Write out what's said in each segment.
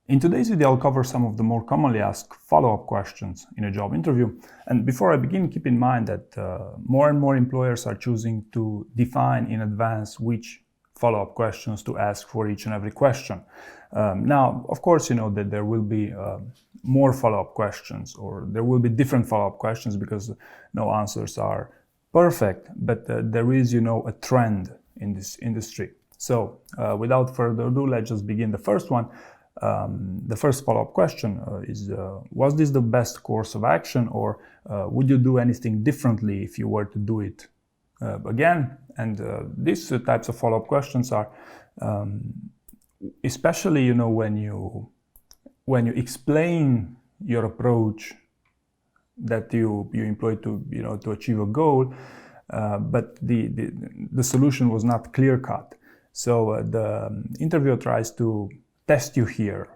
In today's video, I'll cover some of the more commonly asked follow-up questions in a job interview. And before I begin, keep in mind that more and more employers are choosing to define in advance which follow-up questions to ask for each and every question. Now, of course, you know that there will be more follow-up questions, or there will be different follow-up questions because no answers are perfect, but there is, a trend in this industry. So without further ado, let's just begin. The first one. The first follow-up question is, was this the best course of action, or would you do anything differently if you were to do it again? And these types of follow-up questions are especially, when you explain your approach that you employ to achieve a goal, but the solution was not clear-cut. So the interviewer tries to test you here.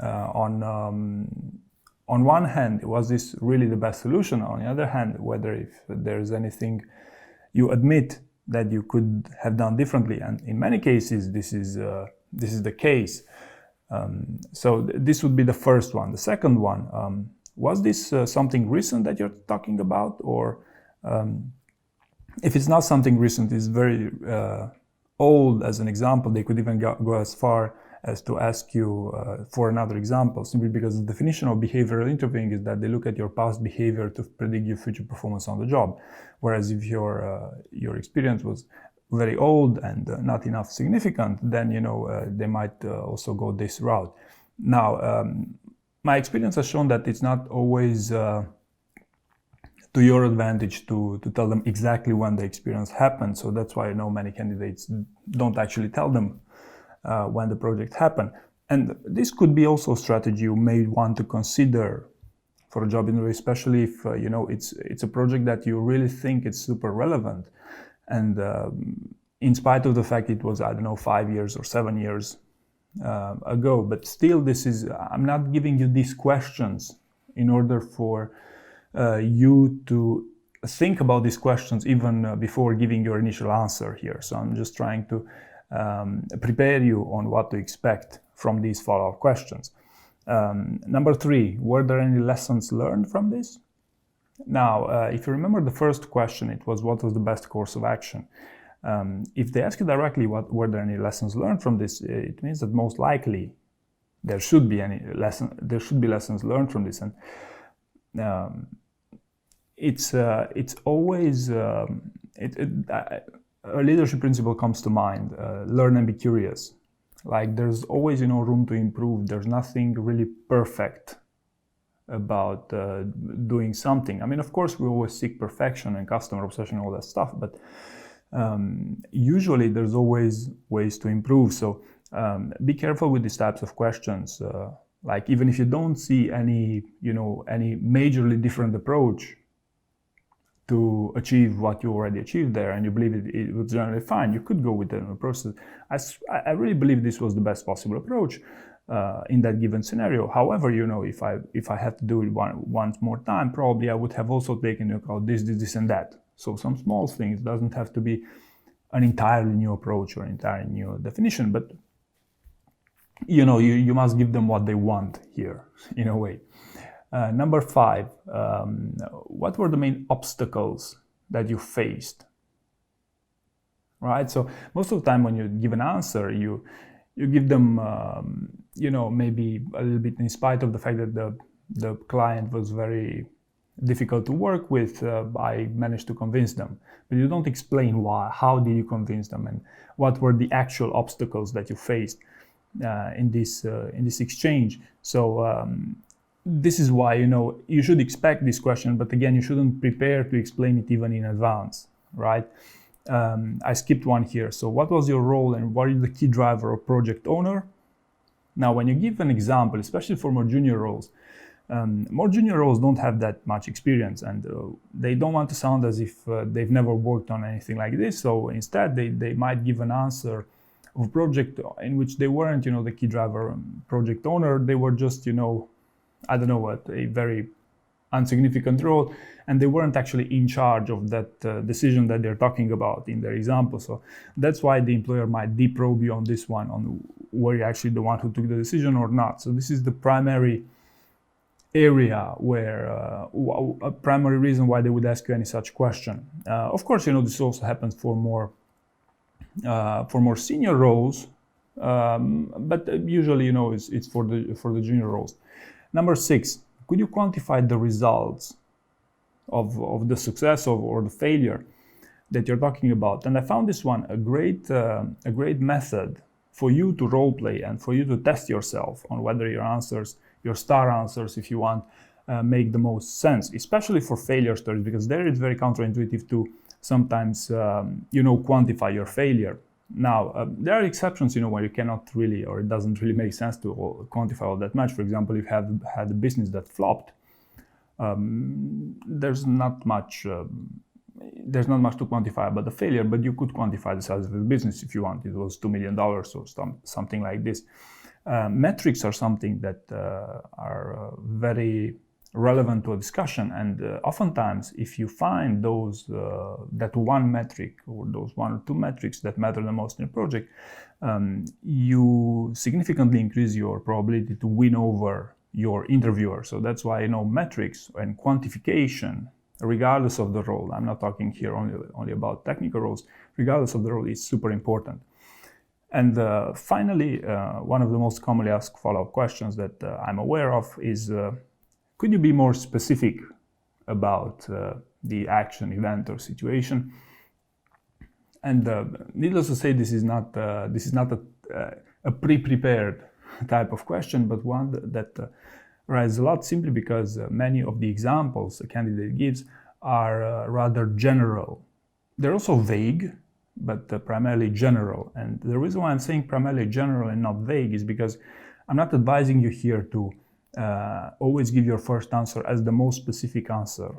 On one hand, was this really the best solution? On the other hand, whether if there's anything you admit that you could have done differently, and in many cases this is the case. So this would be the first one. The second one, was this something recent that you're talking about, or if it's not something recent, it's very old. As an example, they could even go as far as to ask you for another example, simply because the definition of behavioral interviewing is that they look at your past behavior to predict your future performance on the job. Whereas if your experience was very old and not enough significant, then they might also go this route. Now, my experience has shown that it's not always to your advantage to tell them exactly when the experience happened. So that's why many candidates don't actually tell them when the project happened. And this could be also a strategy you may want to consider for a job interview, especially if it's a project that you really think it's super relevant. And in spite of the fact it was, 5 years or 7 years ago, but still I'm not giving you these questions in order for you to think about these questions even before giving your initial answer here. So I'm just trying to prepare you on what to expect from these follow-up questions. Number 3, were there any lessons learned from this? Now, if you remember the first question, it was what was the best course of action? If they ask you directly were there any lessons learned from this, it means that most likely there should be lessons learned from this. And it's always a leadership principle comes to mind: learn and be curious. Like, there's always room to improve. There's nothing really perfect about doing something. I mean, of course, we always seek perfection and customer obsession and all that stuff, but usually there's always ways to improve. So be careful with these types of questions. Like, even if you don't see any majorly different approach to achieve what you already achieved there, and you believe it was generally fine, you could go with the process. I really believe this was the best possible approach in that given scenario. However, if I had to do it once more time, probably I would have also taken into account this, and that. So some small things, doesn't have to be an entirely new approach or entirely new definition, but you must give them what they want here, in a way. Number 5, what were the main obstacles that you faced? Right, so most of the time when you give an answer, you give them, maybe a little bit in spite of the fact that the client was very difficult to work with, I managed to convince them. But you don't explain why, how did you convince them, and what were the actual obstacles that you faced in this exchange. So this is why you should expect this question, but again, you shouldn't prepare to explain it even in advance, right? I skipped one here. So what was your role and what is the key driver or project owner? Now, when you give an example, especially for more junior roles don't have that much experience, and they don't want to sound as if they've never worked on anything like this. So instead, they might give an answer of a project in which they weren't, the key driver project owner. They were just, a very insignificant role, and they weren't actually in charge of that decision that they're talking about in their example. So that's why the employer might deprobe you on this one, on were you actually the one who took the decision or not. So this is the primary area where a primary reason why they would ask you any such question. Of course, this also happens for more senior roles, but usually, it's for the junior roles. Number 6, could you quantify the results of the success or the failure that you're talking about? And I found this one a great method for you to role play and for you to test yourself on whether your answers, your star answers, if you want, make the most sense, especially for failure stories, because there it's very counterintuitive to sometimes, quantify your failure. Now, there are exceptions, where you cannot really, or it doesn't really make sense to quantify all that much. For example, if you have had a business that flopped, there's not much to quantify about the failure, but you could quantify the size of the business if you want. It was $2 million or something like this. Metrics are something that are very relevant to a discussion, and oftentimes if you find those that one metric or those 1 or 2 metrics that matter the most in a project, you significantly increase your probability to win over your interviewer. So that's why metrics and quantification, regardless of the role, I'm not talking here only about technical roles, regardless of the role, is super important. And finally, one of the most commonly asked follow-up questions that I'm aware of is, could you be more specific about the action, event, or situation? And needless to say, this is not a pre-prepared type of question, but one that arises a lot simply because many of the examples a candidate gives are rather general. They're also vague, but primarily general. And the reason why I'm saying primarily general and not vague is because I'm not advising you here to always give your first answer as the most specific answer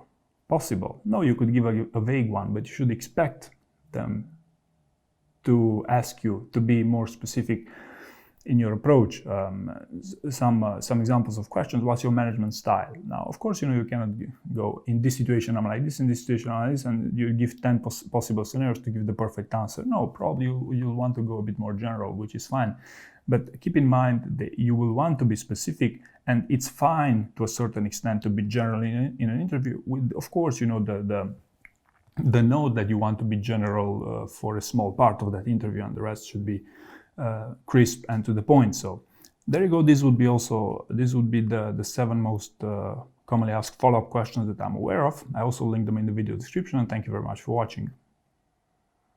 possible. No, you could give a vague one, but you should expect them to ask you to be more specific in your approach. Some examples of questions: what's your management style? Now, of course, you cannot go, in this situation I'm like this, in this situation I'm like this, and you give 10 possible scenarios to give the perfect answer. No, probably you'll want to go a bit more general, which is fine. But keep in mind that you will want to be specific, and it's fine to a certain extent to be general in an interview. With, of course, the note that you want to be general for a small part of that interview, and the rest should be crisp and to the point. So there you go. This would be the 7 most commonly asked follow-up questions that I'm aware of. I also link them in the video description, and thank you very much for watching.